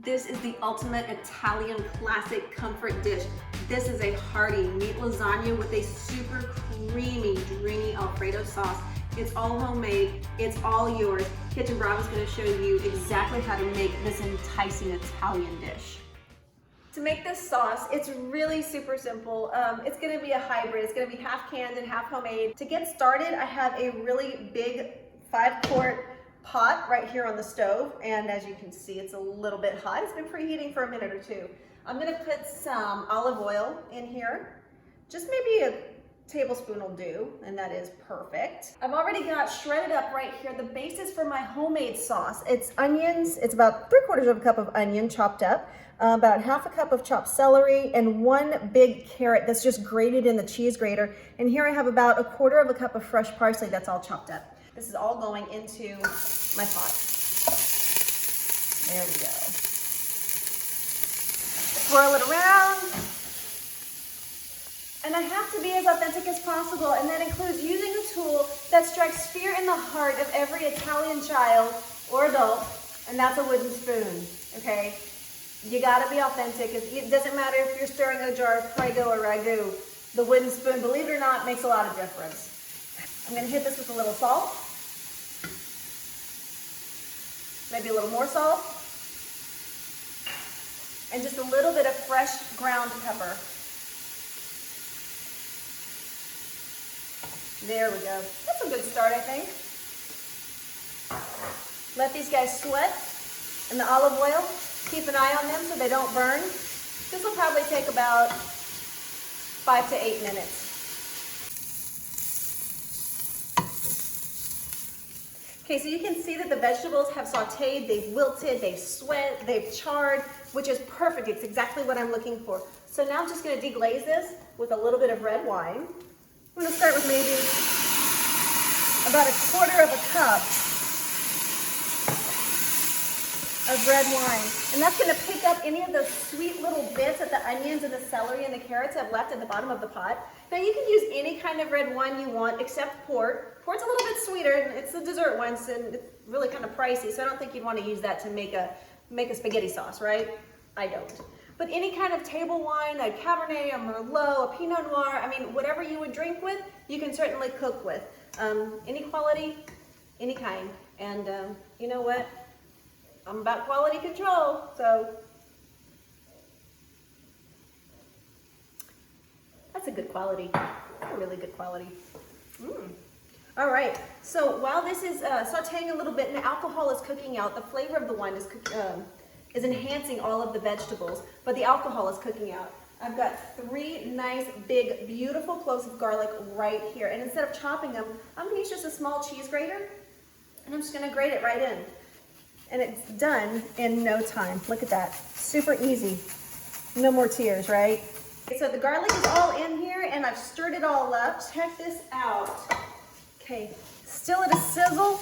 This is the ultimate Italian classic comfort dish. This is a hearty meat lasagna with a super creamy, dreamy alfredo sauce. It's all homemade, it's all yours. Kitchen Bravo's gonna show you exactly how to make this enticing Italian dish. To make this sauce, it's really super simple. It's gonna be a hybrid. It's gonna be half canned and half homemade. To get started, I have a really big 5-quart pot right here on the stove, and as you can see, it's a little bit hot. It's been preheating for a minute or two. I'm gonna put some olive oil in here. Just maybe a tablespoon will do, and that is perfect. I've already got shredded up right here the basis for my homemade sauce. It's onions. It's about 3/4 cup of onion chopped up, about 1/2 cup of chopped celery, and 1 big carrot that's just grated in the cheese grater. And here I have about 1/4 cup of fresh parsley that's all chopped up. This is all going into my pot. There we go. Swirl it around. And I have to be as authentic as possible, and that includes using a tool that strikes fear in the heart of every Italian child or adult, and that's a wooden spoon, okay? You gotta be authentic. It doesn't matter if you're stirring a jar of prego or ragu. The wooden spoon, believe it or not, makes a lot of difference. I'm gonna hit this with a little salt. Maybe a little more salt. And just a little bit of fresh ground pepper. There we go. That's a good start, I think. Let these guys sweat in the olive oil. Keep an eye on them so they don't burn. This will probably take about 5 to 8 minutes. Okay, so you can see that the vegetables have sauteed, they've wilted, they've sweat, they've charred, which is perfect. It's exactly what I'm looking for. So now I'm just gonna deglaze this with a little bit of red wine. I'm gonna start with maybe about 1/4 cup of red wine. And that's gonna pick up any of those sweet little bits that the onions and the celery and the carrots have left at the bottom of the pot. Now you can use any kind of red wine you want except port. Port's a little bit sweeter, and it's the dessert one, and it's really kind of pricey, so I don't think you'd want to use that to make a spaghetti sauce, right? I don't. But any kind of table wine, a Cabernet, a Merlot, a Pinot Noir, I mean, whatever you would drink with, you can certainly cook with. Any quality, any kind. And you know what? I'm about quality control, so that's a good quality. That's a really good quality. All right, so while this is sauteing a little bit and the alcohol is cooking out, the flavor of the wine is enhancing all of the vegetables, but the alcohol is cooking out. I've got 3 nice, big, beautiful cloves of garlic right here. And instead of chopping them, I'm gonna use just a small cheese grater, and I'm just gonna grate it right in. And it's done in no time. Look at that, super easy. No more tears, right? Okay, so the garlic is all in here, and I've stirred it all up. Check this out. Okay, still at a sizzle.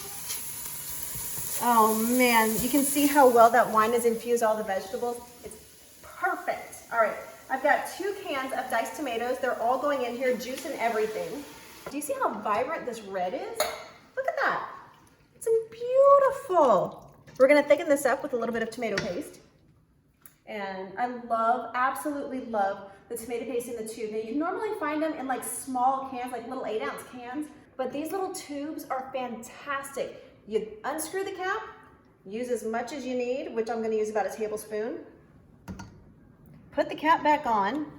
Oh man, you can see how well that wine has infused all the vegetables. It's perfect. All right, I've got 2 cans of diced tomatoes. They're all going in here, juice and everything. Do you see how vibrant this red is? Look at that. It's beautiful. We're gonna thicken this up with a little bit of tomato paste. And I absolutely love the tomato paste in the tube. Now you normally find them in like small cans, like little 8-ounce cans, but these little tubes are fantastic. You unscrew the cap, use as much as you need, which I'm gonna use about a tablespoon. Put the cap back on,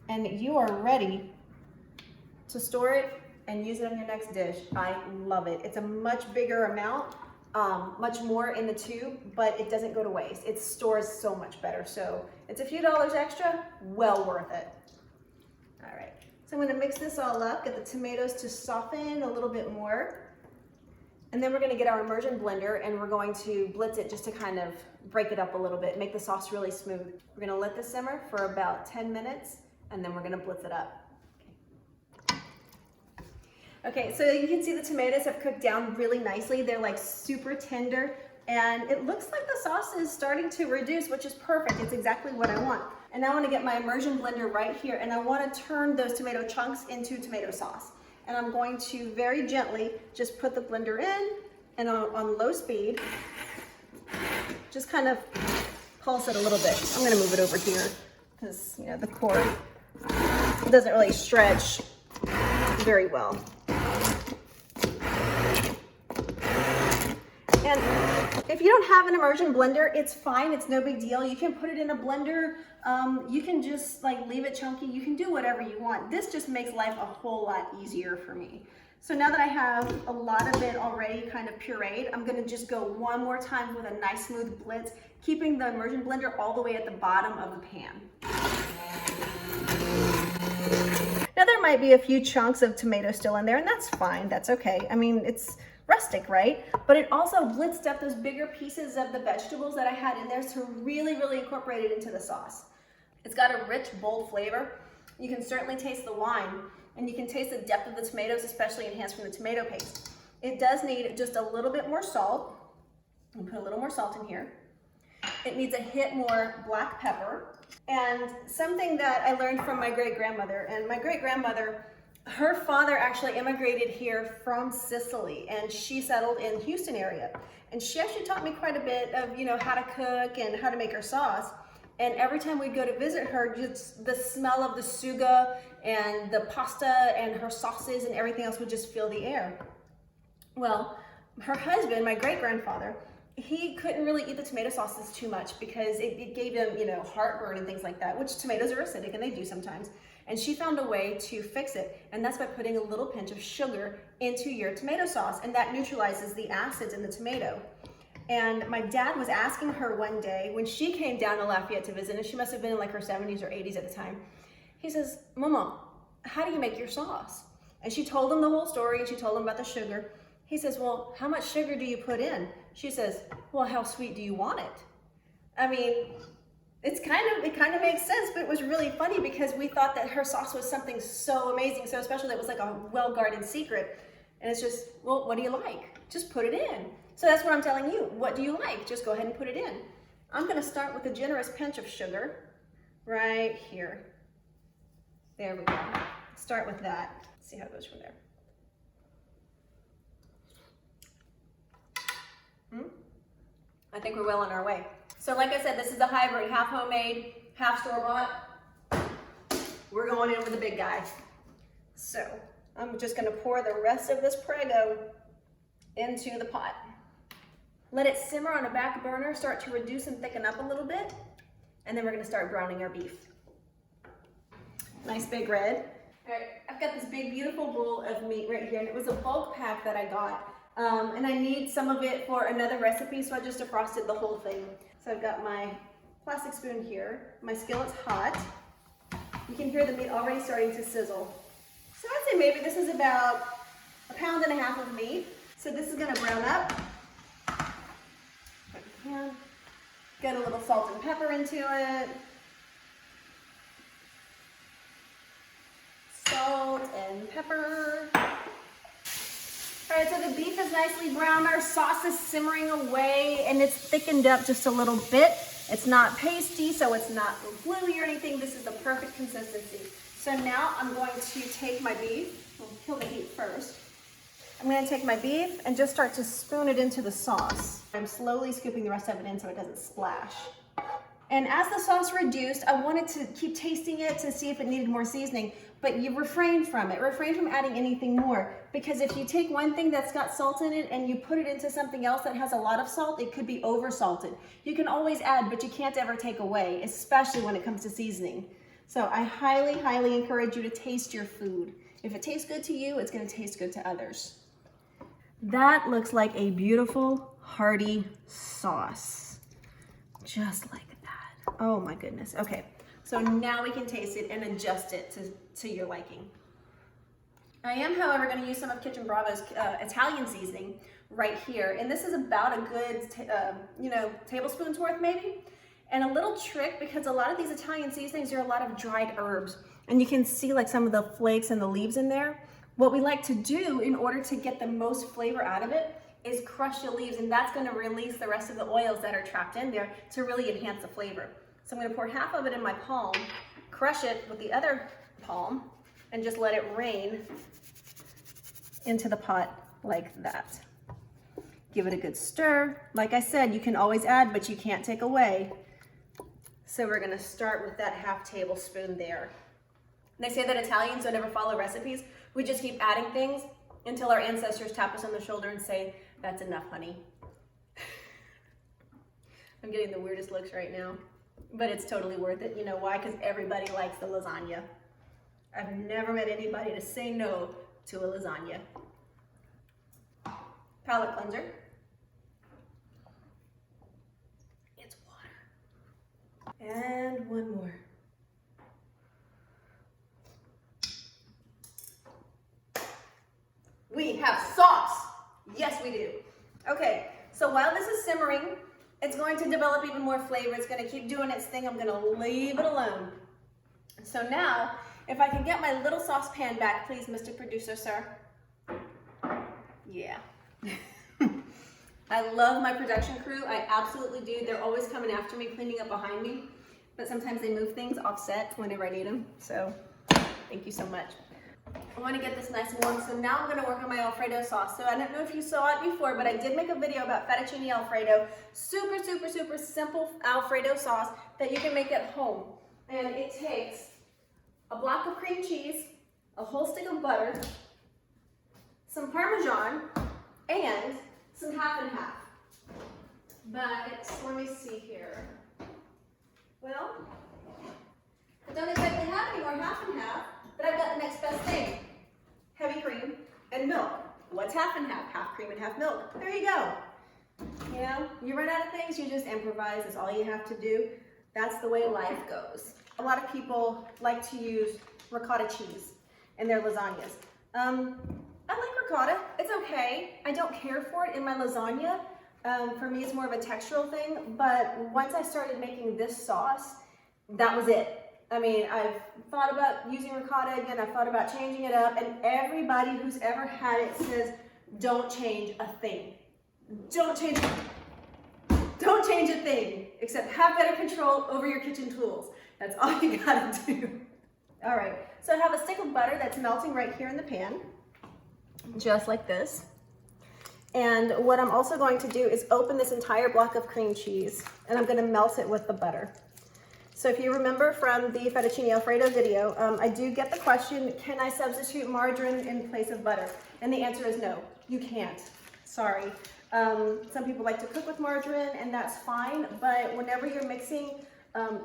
and you are ready to store it and use it on your next dish. I love it. It's a much bigger amount, much more in the tube, but it doesn't go to waste. It stores so much better. So it's a few dollars extra, well worth it. All right, so I'm gonna mix this all up, get the tomatoes to soften a little bit more. And then we're gonna get our immersion blender, and we're going to blitz it just to kind of break it up a little bit, make the sauce really smooth. We're gonna let this simmer for about 10 minutes, and then we're gonna blitz it up. Okay, so you can see the tomatoes have cooked down really nicely. They're like super tender, and it looks like the sauce is starting to reduce, which is perfect. It's exactly what I want. And now I wanna get my immersion blender right here, and I wanna turn those tomato chunks into tomato sauce. And I'm going to very gently just put the blender in, and on low speed, just kind of pulse it a little bit. I'm gonna move it over here because, you know, the cord doesn't really stretch very well. And if you don't have an immersion blender, it's fine. It's no big deal. You can put it in a blender. You can just like leave it chunky. You can do whatever you want. This just makes life a whole lot easier for me. So now that I have a lot of it already kind of pureed, I'm gonna just go one more time with a nice smooth blitz, keeping the immersion blender all the way at the bottom of the pan. Now there might be a few chunks of tomato still in there, and that's fine, that's okay. I mean, it's rustic, right? But it also blitzed up those bigger pieces of the vegetables that I had in there to really, really incorporate it into the sauce. It's got a rich, bold flavor. You can certainly taste the wine, and you can taste the depth of the tomatoes, especially enhanced from the tomato paste. It does need just a little bit more salt. I'm gonna put a little more salt in here. It needs a hit more black pepper. And something that I learned from my great-grandmother, and my great-grandmother, her father actually immigrated here from Sicily, and she settled in Houston area. And she actually taught me quite a bit of, you know, how to cook and how to make her sauce. And every time we'd go to visit her, just the smell of the suga and the pasta and her sauces and everything else would just fill the air. Well, her husband, my great-grandfather, he couldn't really eat the tomato sauces too much because it gave him, you know, heartburn and things like that, which tomatoes are acidic and they do sometimes. And she found a way to fix it, and that's by putting a little pinch of sugar into your tomato sauce, and that neutralizes the acids in the tomato. And my dad was asking her one day when she came down to Lafayette to visit, and she must have been in like her 70s or 80s at the time. He says, "Mama, how do you make your sauce?" And she told him the whole story, and she told him about the sugar. He says, "Well, how much sugar do you put in?" She says, "Well, how sweet do you want it?" I mean, it kind of makes sense, but it was really funny because we thought that her sauce was something so amazing, so special, that it was like a well-guarded secret. And it's just, well, what do you like? Just put it in. So that's what I'm telling you. What do you like? Just go ahead and put it in. I'm gonna start with a generous pinch of sugar right here. There we go. Start with that. See how it goes from there. I think we're well on our way. So like I said, this is the hybrid, half homemade, half store-bought. We're going in with the big guy. So I'm just gonna pour the rest of this Prego into the pot. Let it simmer on a back burner, start to reduce and thicken up a little bit, and then we're gonna start browning our beef. Nice big red. All right, I've got this big, beautiful bowl of meat right here, and it was a bulk pack that I got. And I need some of it for another recipe, so I just defrosted the whole thing. So I've got my plastic spoon here. My skillet's hot. You can hear the meat already starting to sizzle. So I'd say maybe this is about 1.5 pounds of meat. So this is gonna brown up. Get a little salt and pepper into it. Salt and pepper. All right, so the beef is nicely browned. Our sauce is simmering away and it's thickened up just a little bit. It's not pasty, so it's not gluey or anything. This is the perfect consistency. So now I'm going to take my beef. We'll kill the heat first. I'm gonna take my beef and just start to spoon it into the sauce. I'm slowly scooping the rest of it in so it doesn't splash. And as the sauce reduced, I wanted to keep tasting it to see if it needed more seasoning, but you refrain from it. Refrain from adding anything more, because if you take one thing that's got salt in it and you put it into something else that has a lot of salt, it could be over salted. You can always add, but you can't ever take away, especially when it comes to seasoning. So I highly, highly encourage you to taste your food. If it tastes good to you, it's gonna taste good to others. That looks like a beautiful, hearty sauce. Just like that. Oh my goodness. Okay, so now we can taste it and adjust it to your liking. I am, however, going to use some of Kitchen Bravo's Italian seasoning right here. And this is about a good, tablespoon's worth maybe. And a little trick, because a lot of these Italian seasonings are a lot of dried herbs. And you can see like some of the flakes and the leaves in there. What we like to do in order to get the most flavor out of it is crush the leaves, and that's going to release the rest of the oils that are trapped in there to really enhance the flavor. So I'm going to pour half of it in my palm, crush it with the other palm, and just let it rain into the pot like that. Give it a good stir. Like I said, you can always add, but you can't take away. So we're gonna start with that ½ tablespoon there. They say that Italians don't ever follow recipes. We just keep adding things until our ancestors tap us on the shoulder and say, that's enough, honey. I'm getting the weirdest looks right now, but it's totally worth it. You know why? Because everybody likes the lasagna. I've never met anybody to say no to a lasagna. Palate cleanser. It's water. And one more. We have sauce. Yes, we do. Okay, so while this is simmering, it's going to develop even more flavor. It's going to keep doing its thing. I'm going to leave it alone. So now, if I can get my little saucepan back, please, Mr. Producer, sir. Yeah. I love my production crew. I absolutely do. They're always coming after me, cleaning up behind me. But sometimes they move things offset whenever I need them. So thank you so much. I want to get this nice and warm, so now I'm going to work on my Alfredo sauce. So I don't know if you saw it before, but I did make a video about fettuccine Alfredo. Super, super, super simple Alfredo sauce that you can make at home. And it takes a block of cream cheese, a whole stick of butter, some Parmesan, and some half and half. But let me see here. Well, I don't exactly have any more half and half, but I've got the next best thing. Heavy cream and milk. What's half and half? Half cream and half milk. There you go. You know, you run out of things, you just improvise. That's all you have to do. That's the way life goes. A lot of people like to use ricotta cheese in their lasagnas. I like ricotta. It's okay. I don't care for it in my lasagna. For me, it's more of a textural thing. But once I started making this sauce, that was it. I mean, I've thought about using ricotta again. I've thought about changing it up. And everybody who's ever had it says, don't change a thing. Don't change a thing, except have better control over your kitchen tools. That's all you gotta do. All right, so I have a stick of butter that's melting right here in the pan, just like this. And what I'm also going to do is open this entire block of cream cheese, and I'm gonna melt it with the butter. So if you remember from the fettuccine Alfredo video, I do get the question, can I substitute margarine in place of butter? And the answer is no, you can't. Sorry. Some people like to cook with margarine, and that's fine, but whenever you're mixing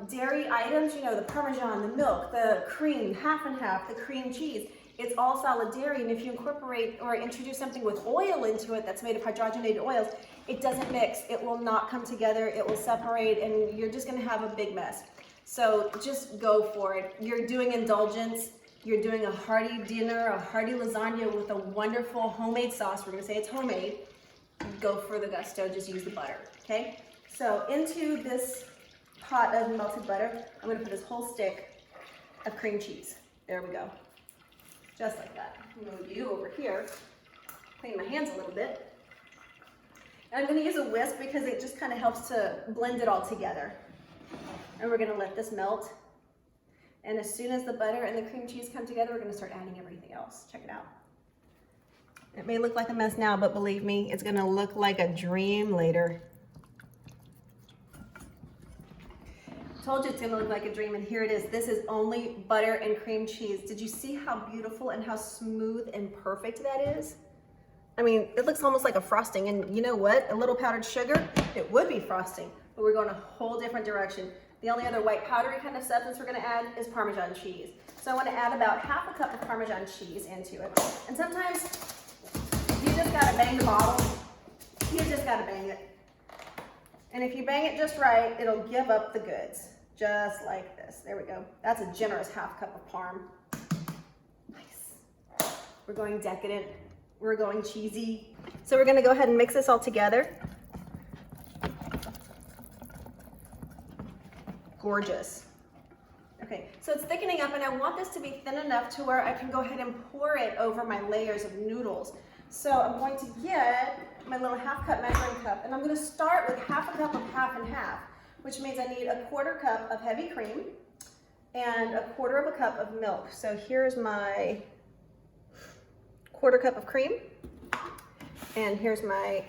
dairy items, you know, the Parmesan, the milk, the cream, half and half, the cream cheese, it's all solid dairy, and if you incorporate or introduce something with oil into it that's made of hydrogenated oils, it doesn't mix. It will not come together. It will separate, and you're just gonna have a big mess. So just go for it. You're doing indulgence. You're doing a hearty dinner, a hearty lasagna with a wonderful homemade sauce. We're gonna say it's homemade. Go for the gusto, just use the butter, okay? So into this pot of melted butter, I'm gonna put this whole stick of cream cheese. There we go, just like that. I'm gonna move you over here, clean my hands a little bit. And I'm gonna use a whisk because it just kind of helps to blend it all together. And we're gonna let this melt. And as soon as the butter and the cream cheese come together, we're gonna start adding everything else. Check it out. It may look like a mess now, but believe me, it's gonna look like a dream later. Told you it's gonna look like a dream, and here it is. This is only butter and cream cheese. Did you see how beautiful and how smooth and perfect that is? I mean, it looks almost like a frosting, and you know what? A little powdered sugar, it would be frosting, but we're going a whole different direction. The only other white powdery kind of substance we're gonna add is Parmesan cheese. So I wanna add about ½ a cup of Parmesan cheese into it. And sometimes you just gotta bang the bottle. You just gotta bang it. And if you bang it just right, it'll give up the goods, just like this. There we go. That's a generous ½ cup of Parm. Nice. We're going decadent. We're going cheesy. So we're gonna go ahead and mix this all together. Gorgeous. Okay, so it's thickening up, and I want this to be thin enough to where I can go ahead and pour it over my layers of noodles. So I'm going to get my little ½ cup measuring cup, and I'm going to start with ½ a cup of half and half, which means I need a ¼ cup of heavy cream and a ¼ cup of milk. So here's my ¼ cup of cream, and here's my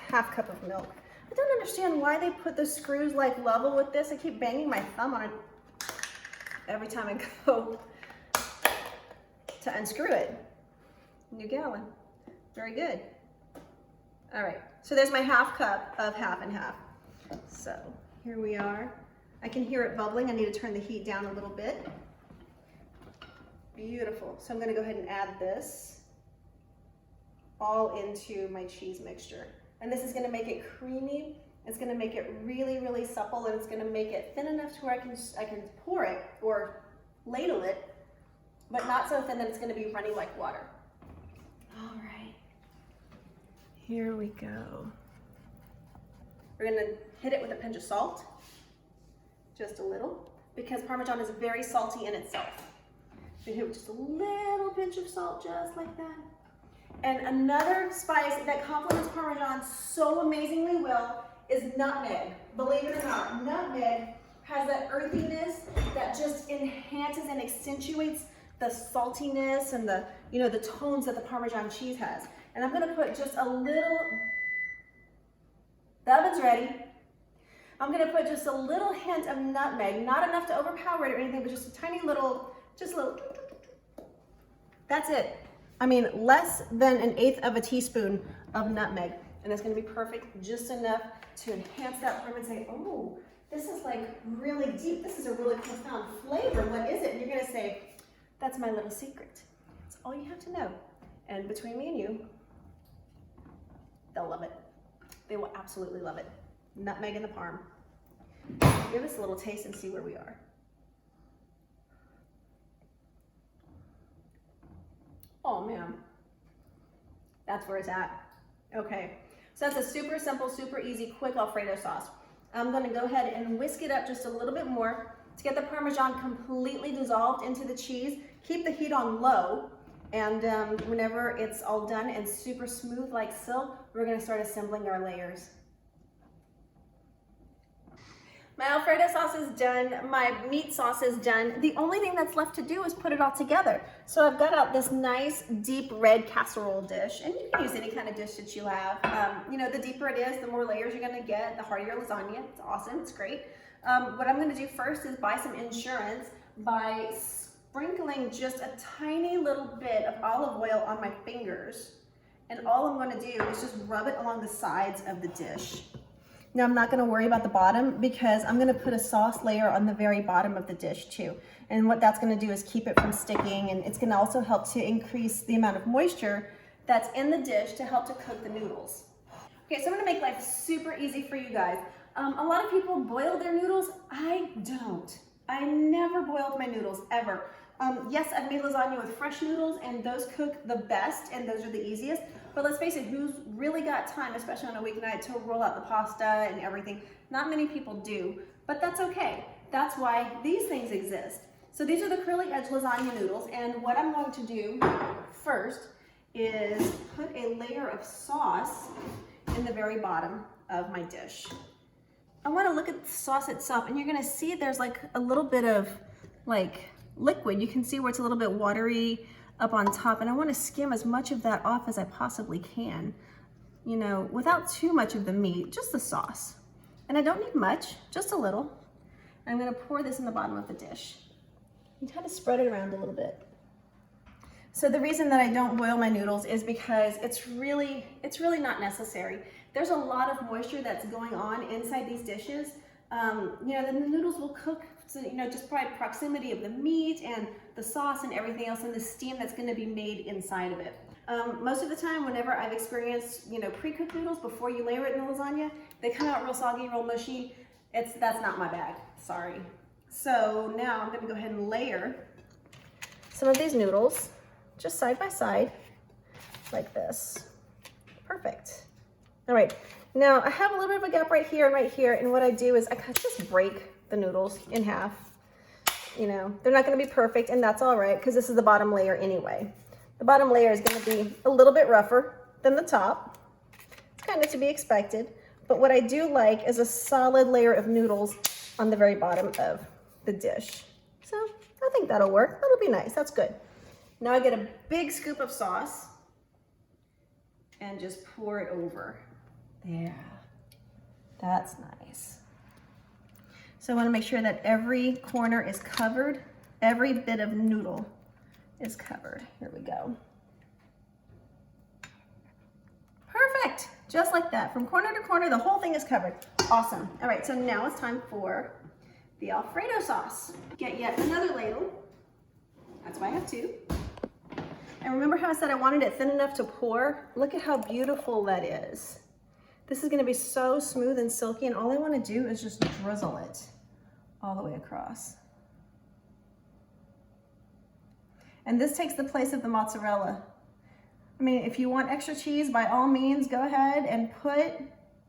½ cup of milk. I don't understand why they put the screws like level with this. I keep banging my thumb on it every time I go to unscrew it. New gallon. Very good. All right, so there's my half cup of half and half. So here we are. I can hear it bubbling. I need to turn the heat down a little bit. Beautiful. So I'm going to go ahead and add this all into my cheese mixture. And this is going to make it creamy. It's going to make it really, really supple, and it's going to make it thin enough to where I can pour it or ladle it, but not so thin that it's going to be runny like water. All right. Here we go. We're going to hit it with a pinch of salt. Just a little, because Parmesan is very salty in itself. So hit with just a little pinch of salt, just like that. And another spice that complements Parmesan so amazingly well is nutmeg. Believe it or not, nutmeg has that earthiness that just enhances and accentuates the saltiness and the, the tones that the Parmesan cheese has. And I'm gonna put just a little, the oven's ready. I'm gonna put just a little hint of nutmeg, not enough to overpower it or anything, but just a tiny little, that's it. I mean, less than 1/8 of a teaspoon of nutmeg. And it's gonna be perfect, just enough to enhance that flavor and say, oh, this is like really deep. This is a really profound flavor. What is it? And you're gonna say, that's my little secret. That's all you have to know. And between me and you, they'll love it. They will absolutely love it. Nutmeg in the parm. Give us a little taste and see where we are. Oh man, that's where it's at. Okay, so that's a super simple, super easy, quick Alfredo sauce. I'm gonna go ahead and whisk it up just a little bit more to get the Parmesan completely dissolved into the cheese. Keep the heat on low, and whenever it's all done and super smooth like silk, we're gonna start assembling our layers. My Alfredo sauce is done, my meat sauce is done. The only thing that's left to do is put it all together. So I've got out this nice deep red casserole dish, and you can use any kind of dish that you have. The deeper it is, the more layers you're gonna get, the heartier lasagna. It's awesome, it's great. What I'm gonna do first is buy some insurance by sprinkling just a tiny little bit of olive oil on my fingers. And all I'm gonna do is just rub it along the sides of the dish. Now I'm not gonna worry about the bottom because I'm gonna put a sauce layer on the very bottom of the dish too. And what that's gonna do is keep it from sticking, and it's gonna also help to increase the amount of moisture that's in the dish to help to cook the noodles. Okay, so I'm gonna make life super easy for you guys. A lot of people boil their noodles. I don't. I never boiled my noodles, ever. Yes, I've made lasagna with fresh noodles, and those cook the best, and those are the easiest. But let's face it, who's really got time, especially on a weeknight, to roll out the pasta and everything? Not many people do, but that's okay. That's why these things exist. So these are the curly edge lasagna noodles, and what I'm going to do first is put a layer of sauce in the very bottom of my dish. I want to look at the sauce itself, and you're going to see there's like a little bit of like liquid. You can see where it's a little bit watery up on top, and I want to skim as much of that off as I possibly can, without too much of the meat, just the sauce. And I don't need much, just a little. I'm going to pour this in the bottom of the dish and kind of spread it around a little bit. So the reason that I don't boil my noodles is because it's really not necessary. There's a lot of moisture that's going on inside these dishes. The noodles will cook, so, just by proximity of the meat and the sauce and everything else, and the steam that's going to be made inside of it. Most of the time, whenever I've experienced, pre-cooked noodles before you layer it in the lasagna, they come out real soggy, real mushy. That's not my bag, sorry. So now I'm going to go ahead and layer some of these noodles just side by side like this. Perfect. All right, now I have a little bit of a gap right here, and what I do is I kind of just break the noodles in half. They're not going to be perfect, and that's all right because this is the bottom layer anyway. The bottom layer is going to be a little bit rougher than the top. It's kind of to be expected, but what I do like is a solid layer of noodles on the very bottom of the dish. So I think that'll work. That'll be nice. That's good. Now I get a big scoop of sauce and just pour it over. There. That's nice. So I want to make sure that every corner is covered. Every bit of noodle is covered. Here we go. Perfect. Just like that. From corner to corner, the whole thing is covered. Awesome. All right, so now it's time for the Alfredo sauce. Get yet another ladle. That's why I have two. And remember how I said I wanted it thin enough to pour? Look at how beautiful that is. This is gonna be so smooth and silky, and all I wanna do is just drizzle it all the way across. And this takes the place of the mozzarella. I mean, if you want extra cheese, by all means, go ahead and put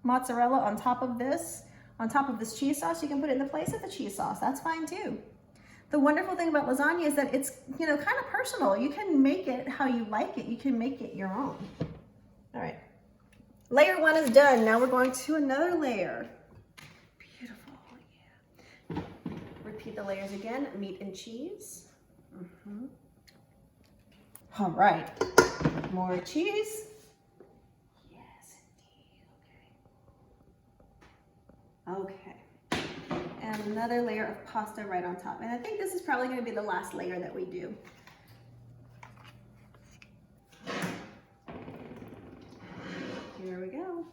mozzarella on top of this cheese sauce. You can put it in the place of the cheese sauce. That's fine too. The wonderful thing about lasagna is that it's, you know, kind of personal. You can make it how you like it. You can make it your own. All right. Layer one is done. Now we're going to another layer. Beautiful, yeah. Repeat the layers again, meat and cheese. All right, more cheese. Yes, indeed, okay. And another layer of pasta right on top. And I think this is probably gonna be the last layer that we do. Here we go.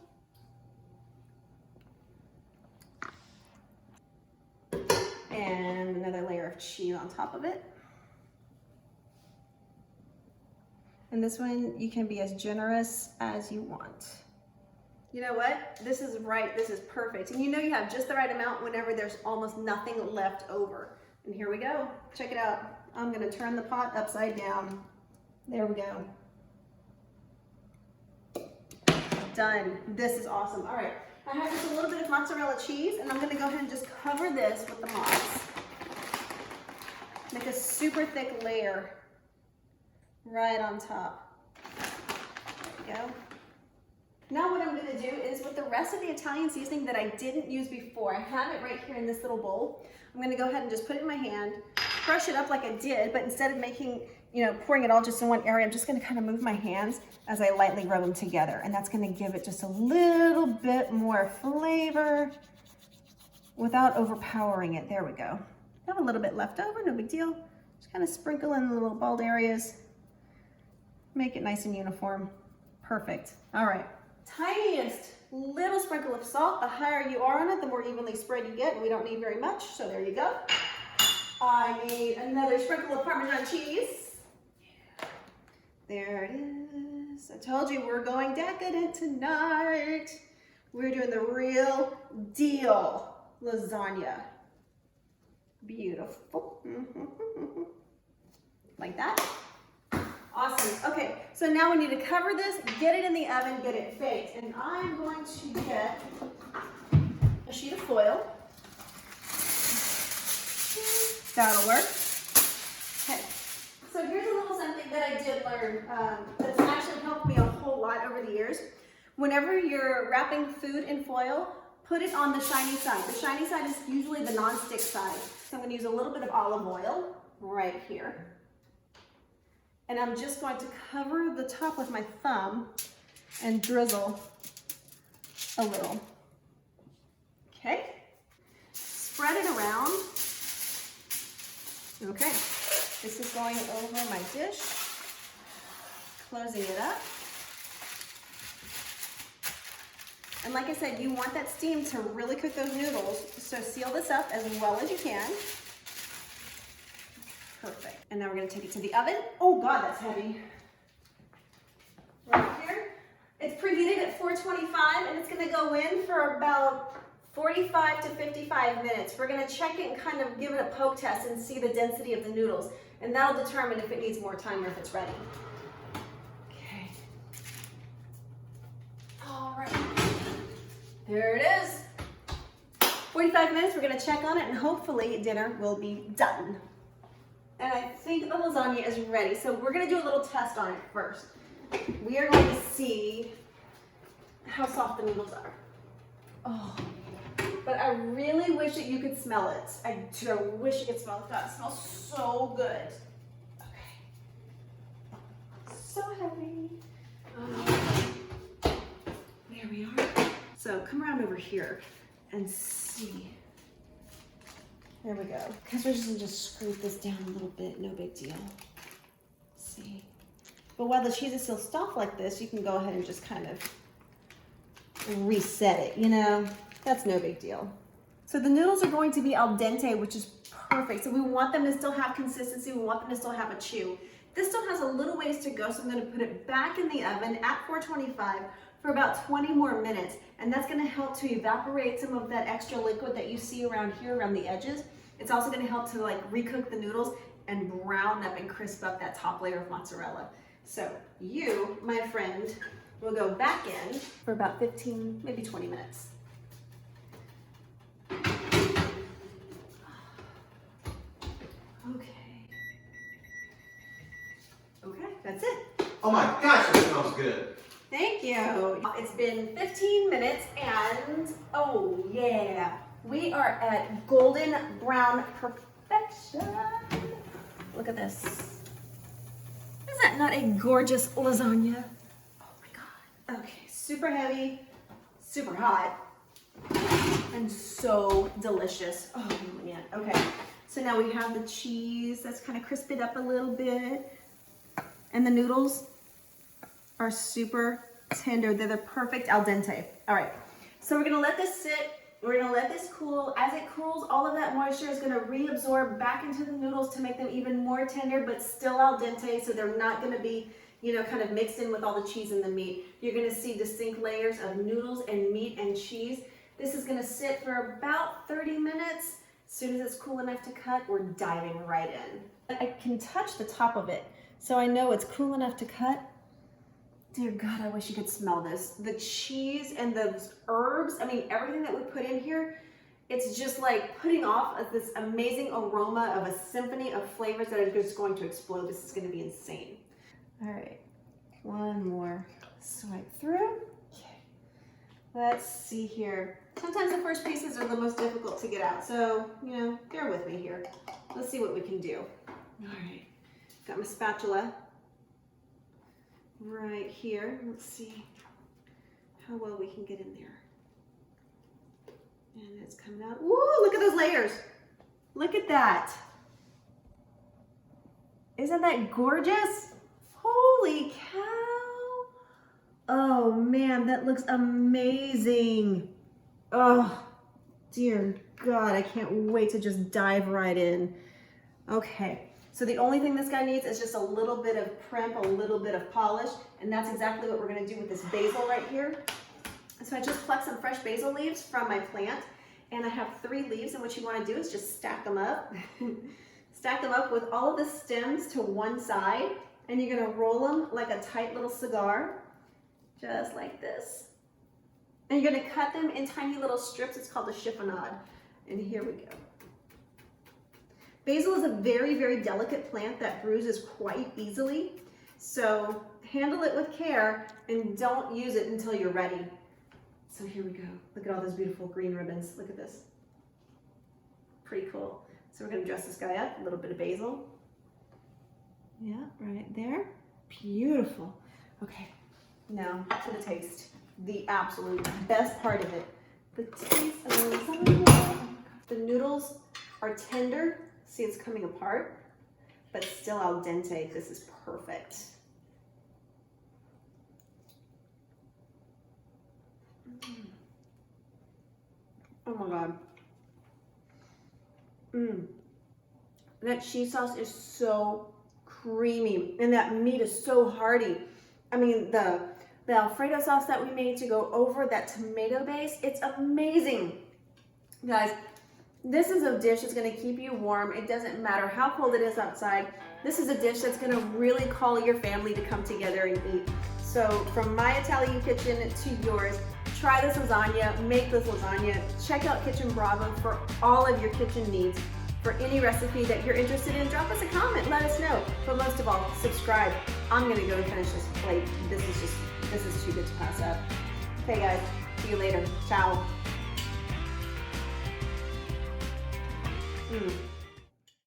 And another layer of cheese on top of it. And this one, you can be as generous as you want. You know what? This is right, this is perfect. And you know you have just the right amount whenever there's almost nothing left over. And here we go, check it out. I'm gonna turn the pot upside down. There we go. Done. This is awesome. All right, I have just a little bit of mozzarella cheese, and I'm gonna go ahead and just cover this with the mozz. Make a super thick layer right on top. There we go. Now what I'm gonna do is with the rest of the Italian seasoning that I didn't use before, I have it right here in this little bowl. I'm gonna go ahead and just put it in my hand, crush it up like I did, but instead of making, you know, pouring it all just in one area, I'm just gonna kind of move my hands as I lightly rub them together. And that's gonna give it just a little bit more flavor without overpowering it. There we go. I have a little bit left over, no big deal. Just kind of sprinkle in the little bald areas. Make it nice and uniform. Perfect. All right. Tiniest little sprinkle of salt. The higher you are on it, the more evenly spread you get, and we don't need very much, so there you go. I need another sprinkle of Parmesan cheese. There it is. I told you we're going decadent tonight. We're doing the real deal lasagna. Beautiful. Like that. Awesome. Okay, so now we need to cover this, get it in the oven, get it baked. And I'm going to get a sheet of foil. That'll work. Okay, so here's a little something that I did learn that's actually helped me a whole lot over the years. Whenever you're wrapping food in foil, put it on the shiny side. The shiny side is usually the non-stick side. So I'm going to use a little bit of olive oil right here. And I'm just going to cover the top with my thumb and drizzle a little. Okay, spread it around. Okay, this is going over my dish, closing it up. And like I said, you want that steam to really cook those noodles, so seal this up as well as you can. Perfect. And now we're gonna take it to the oven. Oh God, that's heavy. Right here. It's preheated at 425 and it's gonna go in for about 45 to 55 minutes. We're gonna check it and kind of give it a poke test and see the density of the noodles. And that'll determine if it needs more time or if it's ready. Okay. All right. There it is. 45 minutes, we're gonna check on it and hopefully dinner will be done. And I think the lasagna is ready. So we're gonna do a little test on it first. We are going to see how soft the noodles are. Oh, but I really wish that you could smell it. I do wish you could smell it. God, it smells so good. Okay. So heavy. There we are. So come around over here and see. There we go. Because we're just gonna scrape this down a little bit, no big deal. See. But while the cheese is still stuffed like this, you can go ahead and just kind of reset it, you know? That's no big deal. So the noodles are going to be al dente, which is perfect. So we want them to still have consistency. We want them to still have a chew. This still has a little ways to go, so I'm gonna put it back in the oven at 425 for about 20 more minutes. And that's gonna help to evaporate some of that extra liquid that you see around here, around the edges. It's also gonna help to like recook the noodles and brown up and crisp up that top layer of mozzarella. So you, my friend, will go back in for about 15, maybe 20 minutes. Okay, that's it. Oh my gosh, it smells good. Thank you. It's been 15 minutes and oh yeah, we are at golden brown perfection. Look at this. Is that not a gorgeous lasagna? Oh my God. Okay, super heavy, super hot, and so delicious. Oh man, okay. So now we have the cheese that's kind of crisped up a little bit. And the noodles are super tender. They're the perfect al dente. All right, so we're gonna let this sit. We're gonna let this cool. As it cools, all of that moisture is gonna reabsorb back into the noodles to make them even more tender, but still al dente, so they're not gonna be, you know, kind of mixed in with all the cheese and the meat. You're gonna see distinct layers of noodles and meat and cheese. This is gonna sit for about 30 minutes. As soon as it's cool enough to cut, we're diving right in. I can touch the top of it, so I know it's cool enough to cut. Dear God, I wish you could smell this. The cheese and those herbs, I mean, everything that we put in here, it's just like putting off this amazing aroma of a symphony of flavors that are just going to explode. This is gonna be insane. All right, one more swipe through. Okay. Let's see here. Sometimes the first pieces are the most difficult to get out, so, you know, bear with me here. Let's see what we can do. All right. Got my spatula right here. Let's see how well we can get in there. And it's coming out. Woo, look at those layers. Look at that. Isn't that gorgeous? Holy cow. Oh man, that looks amazing. Oh, dear God, I can't wait to just dive right in. Okay. So the only thing this guy needs is just a little bit of primp, a little bit of polish, and that's exactly what we're gonna do with this basil right here. So I just plucked some fresh basil leaves from my plant, and I have 3 leaves, and what you wanna do is just stack them up. Stack them up with all of the stems to one side, and you're gonna roll them like a tight little cigar, just like this. And you're gonna cut them in tiny little strips. It's called a chiffonade, and here we go. Basil is a very, very delicate plant that bruises quite easily. So handle it with care and don't use it until you're ready. So here we go. Look at all those beautiful green ribbons. Look at this. Pretty cool. So we're gonna dress this guy up, a little bit of basil. Yeah, right there. Beautiful. Okay, now to the taste. The absolute best part of it. The taste of the lasagna. The noodles are tender. See, it's coming apart, but still al dente. This is perfect. Oh my God. That cheese sauce is so creamy, and that meat is so hearty. I mean, the alfredo sauce that we made to go over that tomato base, it's amazing. Guys, this is a dish that's gonna keep you warm. It doesn't matter how cold it is outside. This is a dish that's gonna really call your family to come together and eat. So from my Italian kitchen to yours, try this lasagna, make this lasagna. Check out Kitchen Bravo for all of your kitchen needs. For any recipe that you're interested in, drop us a comment, let us know. But most of all, subscribe. I'm gonna go and finish this plate. This is too good to pass up. Okay guys, see you later. Ciao.